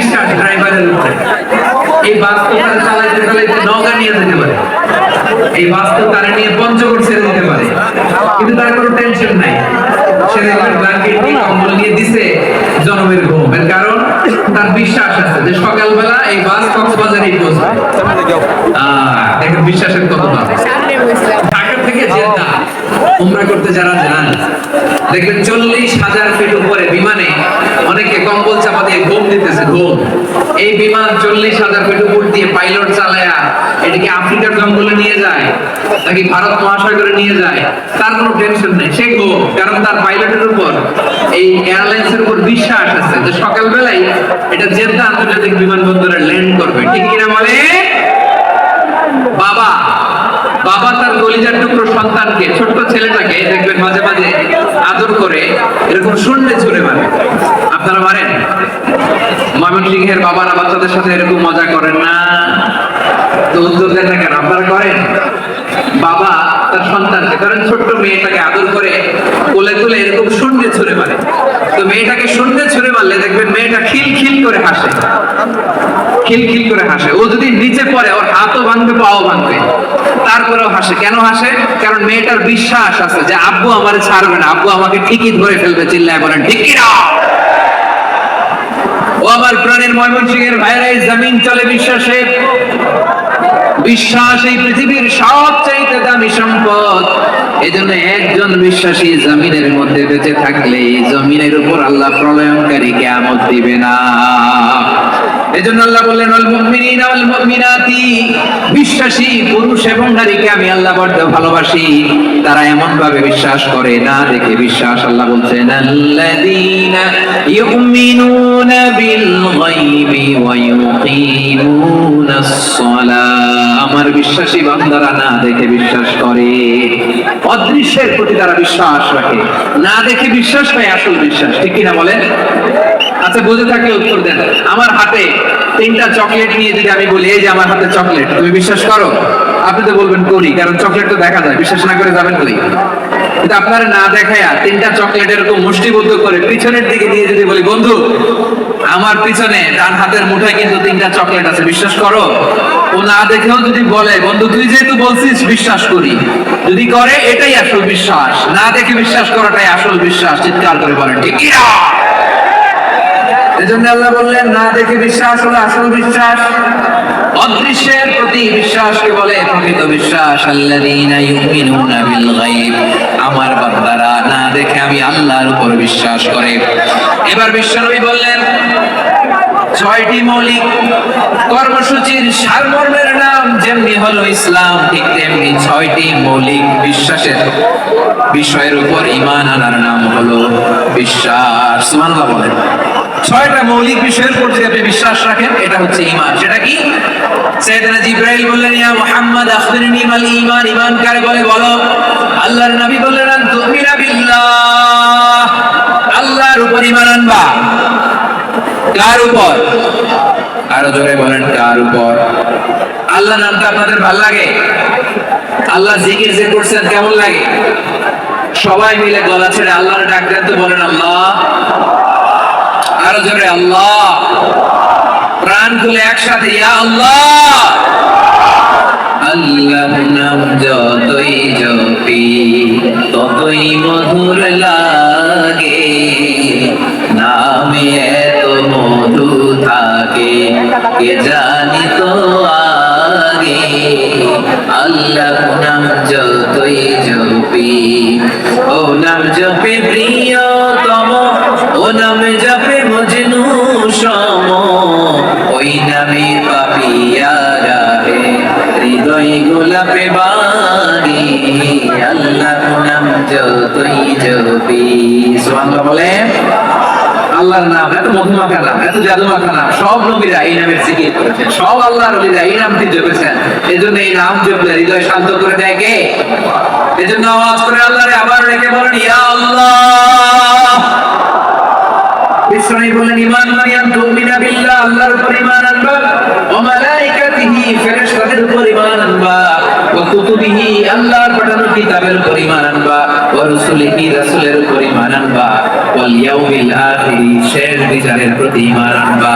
বিশ্বাস ড্রাইভারের উপরে। এই বাস তো তারা চালাইতে চালাইতে নওগাঁ নিয়ে যেতে পারে, এই বাস তো তারা নিয়ে পঞ্চগড় ছেড়ে দিতে পারে, কিন্তু তার কোনো টেনশন নাই। সে ব্ল্যাঙ্কেট নিয়ে কম্বল নিয়ে দিছে জনমের ঘুম। এর কারণ তার বিশ্বাস আছে যে সকালবেলা এই বাস কক্সবাজারেই পৌঁছবে। দেখেন বিশ্বাসের কত দাম। ঢাকা থেকে জেদ্দা উমরা করতে যারা যান দেখবেন 40,000 ফিট উপরে বিমানে অনেকে কম্বল চাপা দিয়ে ঘুম দিতেছে, ঘুম। এই বিমান 40,000 ফিট উপর দিয়ে পাইলট চালায়া এটাকে আফ্রিকার জঙ্গলে নিয়ে যায় নাকি ভারত মহাসাগরে নিয়ে যায়, তার কোনো টেনশন নেই, সে ঘুম। কারণ তার পাইলটের উপর, এই এয়ারলাইন্সের উপর বিশ্বাস আছে যে সকালবেলায় এটা জেদ্দা আন্তর্জাতিক বিমানবন্দরে ল্যান্ড করবে। ঠিক কিনা বলে? বাবা বাবা তার কলিজার টুকরো সন্তানকে, ছোট্ট ছেলেটাকে দেখবেন মাঝে মাঝে আদর করে এরকম শূন্যে ছুঁড়ে মারে। আপনারা মারেন? ময়মনসিংহের বাবারা বাচ্চাদের সাথে এরকম মজা করেন না? তো উত্তর দেন না কেন? আপনারা করেন? বাবা তার সন্তানকে, ধরেন ছোট্ট মেয়েটাকে আদর করে কোলে তুলে এরকম শূন্যে ছুঁড়ে মারে। তো মেয়েটাকে শূন্যে ছুঁড়ে মারলে দেখবেন মেয়েটা খিলখিল করে হাসে, খিলখিল করে হাসে। ও যদি নিচে পড়ে ওর হাতও ভাঙবে, পাও ভাঙবে, তারপরেও হাসে। কেন হাসে? কারণ মেয়েটার বিশ্বাস আছে যে আব্বু আমারে ছাড়বে না, আব্বু আমাকে ঠিকই ধরে ফেলবে। চিল্লায় বলেন ঠিক কি না? ও আমার প্রাণের ময়মনসিংহের ভাইরা, এই জমিন চলে বিশ্বাসে। বিশ্বাস এই পৃথিবীর সবচাইতে দামি সম্পদ। এজন্য একজন বিশ্বাসী জমিনের মধ্যে বেঁচে থাকলে জমিনের উপর আল্লাহ প্রলয়ঙ্কারী কিয়ামত দিবে না। এজন্য আল্লাহ বললেন ওয়াল মুমিনিনা ওয়াল মুমিনাতি, বিশ্বাসী পুরুষ এবং নারীকে আমি আল্লাহ বড় ভালোবাসি। তারা এমন ভাবে বিশ্বাস করে, না দেখে বিশ্বাস। আল্লাহ বলছেন আল্লাযীনা ইউমিনুনা বিল গায়বি ওয়া ইউকিমুনাস সালাহ। আমার বিশ্বাসী বান্দারা না দেখে বিশ্বাস করে, অদৃশ্যের প্রতি তারা বিশ্বাস রাখে, না দেখে বিশ্বাস পায় আসল বিশ্বাস। ঠিক কিনা বলেন? আচ্ছা, বুঝে থাকলে উত্তর দেন। আমার হাতে 3টা চকলেট নিয়ে যদি আমি বলি এই যে আমার হাতে চকলেট, তুমি বিশ্বাস করো? আপনি তো বলবেন করি, কারণ চকলেট তো দেখা যায়। বিশ্বাস না করে যাবেন কই? কিন্তু আপনারা না দেখায়া 3টা চকলেট এরকম মুষ্টিবদ্ধ করে পিছনের দিকে নিয়ে যদি বলি বন্ধু আমার পিছনে ডান হাতের মুঠায় কিন্তু 3টা চকলেট আছে, বিশ্বাস করো? ও না দেখেও যদি বলে বন্ধু তুই যেহেতু বলছিস বিশ্বাস করি, যদি করে এটাই আসল বিশ্বাস। না দেখে বিশ্বাস করাটাই আসল বিশ্বাস। চিৎকার করে বলেন ঠিক কি না? এজন্য আল্লাহ বললেন না দেখে বিশ্বাস হলো আসল বিশ্বাস। অদৃশ্যের প্রতি বিশ্বাসকে বলে প্রকৃত বিশ্বাস। আল্লাযীনা ইউমিনুনা বিল গায়ব, আমার বান্দারা না দেখে আমি আল্লাহর উপর বিশ্বাস করে। এবার বিশ্বনবী বললেন 6টি মৌলিক কর্মসূচির সারমর্মের নাম যেমনি হলো ইসলাম, ঠিক তেমনি 6টি মৌলিক বিশ্বাসের বিষয়ের উপর ঈমান আনার নাম হলো বিশ্বাস। সুবহানাল্লাহ বলেন। 6টা মৌলিক বিষয়ের উপর যদি আপনি বিশ্বাস রাখেন এটা হচ্ছে ঈমান। সেটা কি? সাইয়েদনা জিবরাইল বললেন ইয়া মুহাম্মদ আখবিরনি মাল ঈমান। ঈমান কারে বলে বলো? আল্লাহর নবী বললেন আন তুমিনা বিল্লাহ, আল্লাহর উপর ঈমান আনবা। কার উপর? আরো জোরে বলেন কার উপর? আল্লাহ নামটা আপনাদের ভালো লাগে? আল্লাহ জিকির যে করছেন কেমন লাগে? সবাই মিলে গলা ছেড়ে আল্লাহর ডাক দেন তো, বলেন আল্লাহ। আরো জোরে আল্লাহ। প্রাণ খুলে একসাথে ইয়া আল্লাহ। আল্লাহ নাম যতই জপি ততই মধুর লাগে, নামে এত মধু থাকে কে জানি তো আগে। আল্লাহ নাম যতই জপি, ও নাম জপে প্রিয়তম, ও নাম জপে মজনু সম, ওই নামে পাপিয়ারা হে হৃদয় গোলাপে বাড়ি। আল্লাহ নাম যতই জপি। সুবহানাল্লাহ বলে। আল্লাহর নাম এত মধুমাখা নাম, এত জাদুমাখা নাম, সব নবীরা এই নামের জিকির করেছেন, সব আল্লাহর ওলিরা এই নামটি জপেছেন। এজন্য এই নাম জপলে হৃদয় শান্ত করে দেয় কে? এজন্য আওয়াজ করে আল্লাহরে আবার রেখে বলেন ইয়া আল্লাহ। বিশ্বনবী বলেন ঈমান মানে আন তুমিনা বিল্লাহ, আল্লাহর উপর ঈমান আনবা, ওয়া মালাইকাতিহি, ফেরেশতাদের উপর ঈমান আনবা, ওয়া কুতুবিহি, আল্লাহর পাঠানো কিতাবের উপর ঈমান আনবা, ওয়া রাসূলিহি, রাসূলের উপর ঈমান আনবা, ওয়াল ইয়াউমিল আখির, শেষ বিচারের প্রতি ঈমান আনবা।